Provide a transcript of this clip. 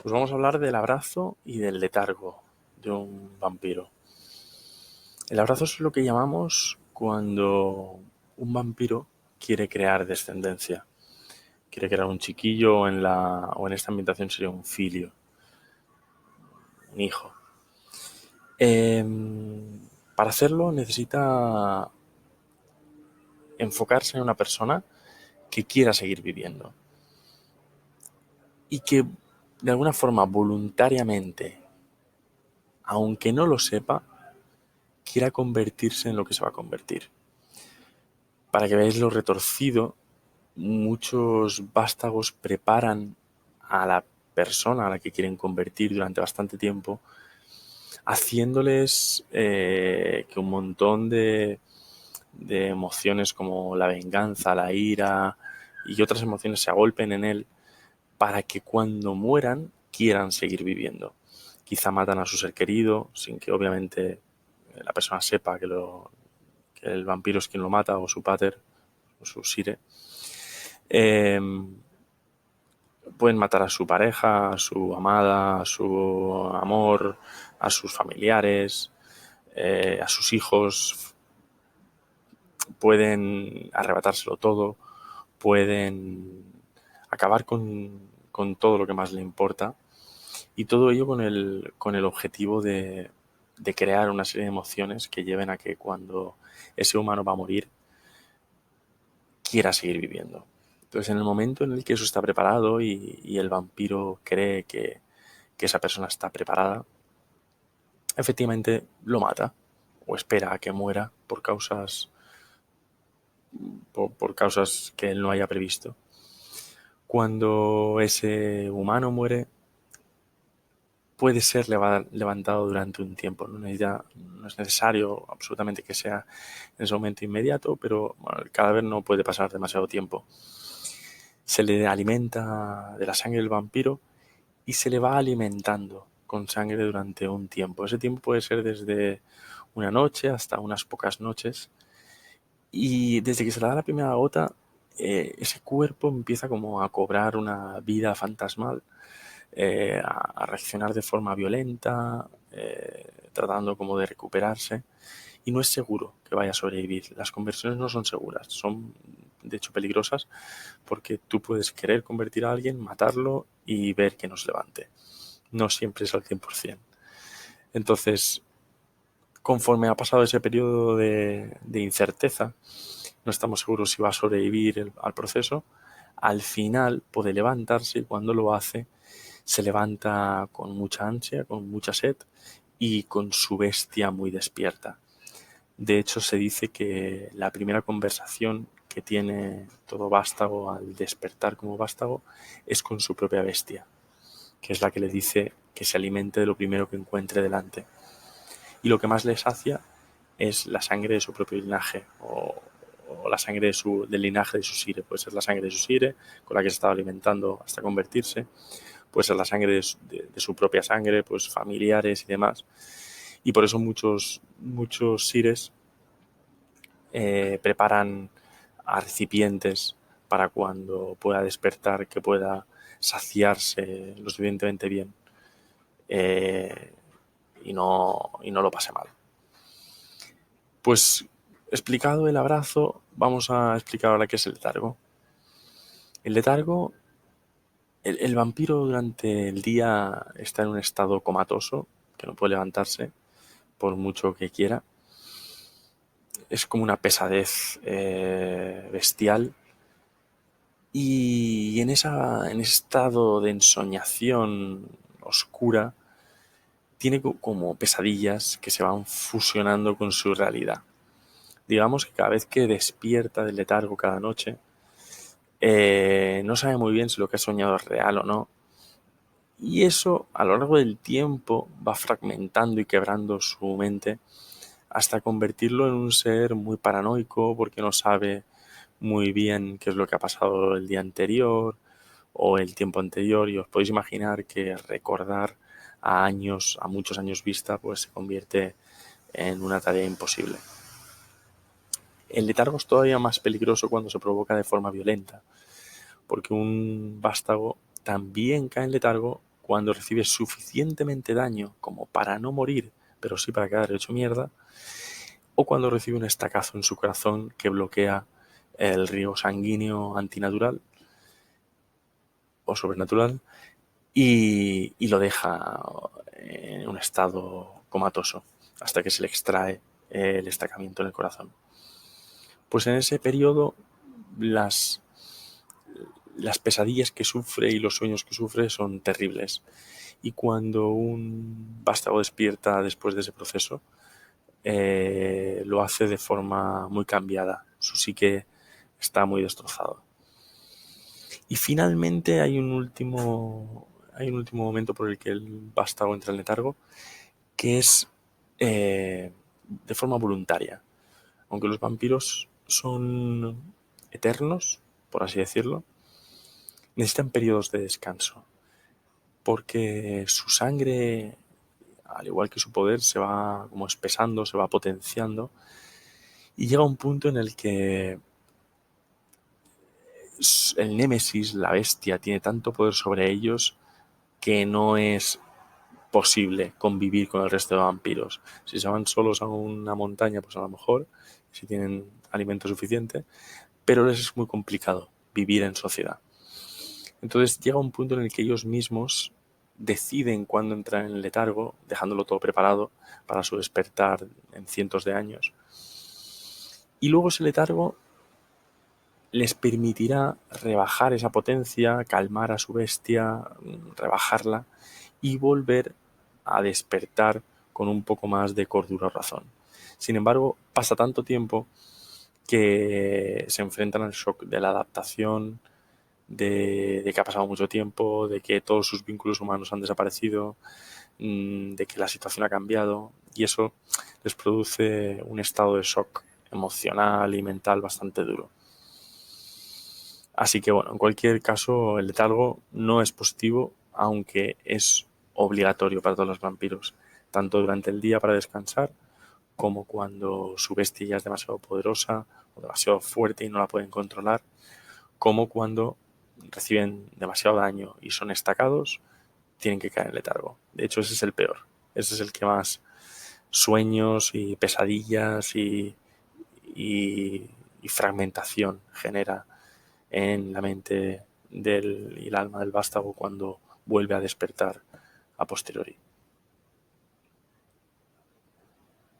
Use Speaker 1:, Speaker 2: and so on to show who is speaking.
Speaker 1: Pues vamos a hablar del abrazo y del letargo de un vampiro. El abrazo es lo que llamamos cuando un vampiro quiere crear descendencia. Quiere crear un chiquillo o en esta ambientación sería un filio, un hijo. Eh, para hacerlo necesita enfocarse en una persona que quiera seguir viviendo y que de alguna forma voluntariamente, aunque no lo sepa, quiera convertirse en lo que se va a convertir. Para que veáis lo retorcido, muchos vástagos preparan a la persona a la que quieren convertir durante bastante tiempo, haciéndoles que un montón de emociones como la venganza, la ira y otras emociones se agolpen en él para que cuando mueran quieran seguir viviendo. Quizá matan a su ser querido sin que obviamente la persona sepa que el vampiro es quien lo mata o su pater o su sire. Eh, Pueden matar a su pareja, a su amada, a su amor, a sus familiares, a sus hijos. Pueden arrebatárselo todo, pueden acabar con todo lo que más le importa. Y todo ello con el objetivo de crear una serie de emociones que lleven a que cuando ese humano va a morir, quiera seguir viviendo. Entonces, en el momento en el que eso está preparado y el vampiro cree que esa persona está preparada, efectivamente lo mata o espera a que muera por causas que él no haya previsto. Cuando ese humano muere, puede ser levantado durante un tiempo. No es necesario absolutamente que sea en ese momento inmediato, pero bueno, el cadáver no puede pasar demasiado tiempo. Se le alimenta de la sangre del vampiro y se le va alimentando con sangre durante un tiempo. Ese tiempo puede ser desde una noche hasta unas pocas noches. Y desde que se le da la primera gota, ese cuerpo empieza como a cobrar una vida fantasmal, a reaccionar de forma violenta, tratando como de recuperarse. Y no es seguro que vaya a sobrevivir. Las conversiones no son seguras, son de hecho peligrosas porque tú puedes querer convertir a alguien, matarlo y ver que no se levante. No siempre es al 100%. Entonces, conforme ha pasado ese periodo de incerteza, no estamos seguros si va a sobrevivir al proceso, al final puede levantarse y cuando lo hace se levanta con mucha ansia, con mucha sed y con su bestia muy despierta. De hecho, se dice que la primera conversación que tiene todo vástago al despertar como vástago es con su propia bestia, que es la que le dice que se alimente de lo primero que encuentre delante. Y lo que más le sacia es la sangre de su propio linaje o la sangre del linaje de su sire. Puede ser la sangre de su sire con la que se estaba alimentando hasta convertirse, puede ser la sangre de su propia sangre, pues familiares y demás. Y por eso muchos sires preparan a recipientes para cuando pueda despertar, que pueda saciarse lo suficientemente bien eh, y no lo pase mal. Pues explicado el abrazo, vamos a explicar ahora qué es el letargo. El letargo, el vampiro durante el día está en un estado comatoso, que no puede levantarse por mucho que quiera. Es como una pesadez bestial. Y en ese estado de ensoñación oscura, tiene como pesadillas que se van fusionando con su realidad. Digamos que cada vez que despierta del letargo cada noche, no sabe muy bien si lo que ha soñado es real o no. Y eso a lo largo del tiempo va fragmentando y quebrando su mente hasta convertirlo en un ser muy paranoico porque no sabe muy bien qué es lo que ha pasado el día anterior o el tiempo anterior, y os podéis imaginar que recordar a muchos años vista, pues se convierte en una tarea imposible. El letargo es todavía más peligroso cuando se provoca de forma violenta, porque un vástago también cae en letargo cuando recibe suficientemente daño como para no morir, pero sí para quedar hecho mierda, o cuando recibe un estacazo en su corazón que bloquea el riego sanguíneo antinatural o sobrenatural y lo deja en un estado comatoso hasta que se le extrae el estacamiento en el corazón. Pues en ese periodo las pesadillas que sufre y los sueños que sufre son terribles. Y cuando un vástago despierta después de ese proceso, lo hace de forma muy cambiada. Su psique está muy destrozado. Y finalmente hay un último momento por el que el vástago entra en letargo, que es de forma voluntaria. Aunque los vampiros son eternos, por así decirlo, necesitan periodos de descanso, porque su sangre, al igual que su poder, se va como espesando, se va potenciando, y llega un punto en el que el Némesis, la bestia, tiene tanto poder sobre ellos que no es posible convivir con el resto de vampiros. Si se van solos a una montaña, pues a lo mejor, si tienen alimento suficiente, pero les es muy complicado vivir en sociedad. Entonces llega un punto en el que ellos mismos deciden cuándo entrar en el letargo, dejándolo todo preparado para su despertar en cientos de años. Y luego ese letargo les permitirá rebajar esa potencia, calmar a su bestia, rebajarla y volver a despertar con un poco más de cordura o razón. Sin embargo, pasa tanto tiempo que se enfrentan al shock de la adaptación, de que ha pasado mucho tiempo, de que todos sus vínculos humanos han desaparecido, de que la situación ha cambiado, y eso les produce un estado de shock emocional y mental bastante duro. Así que bueno, en cualquier caso el letargo no es positivo, aunque es obligatorio para todos los vampiros, tanto durante el día para descansar como cuando su bestia ya es demasiado poderosa o demasiado fuerte y no la pueden controlar, como cuando reciben demasiado daño y son estacados, tienen que caer en letargo. De hecho, ese es el peor. Ese es el que más sueños y pesadillas y fragmentación genera en la mente y el alma del vástago cuando vuelve a despertar a posteriori.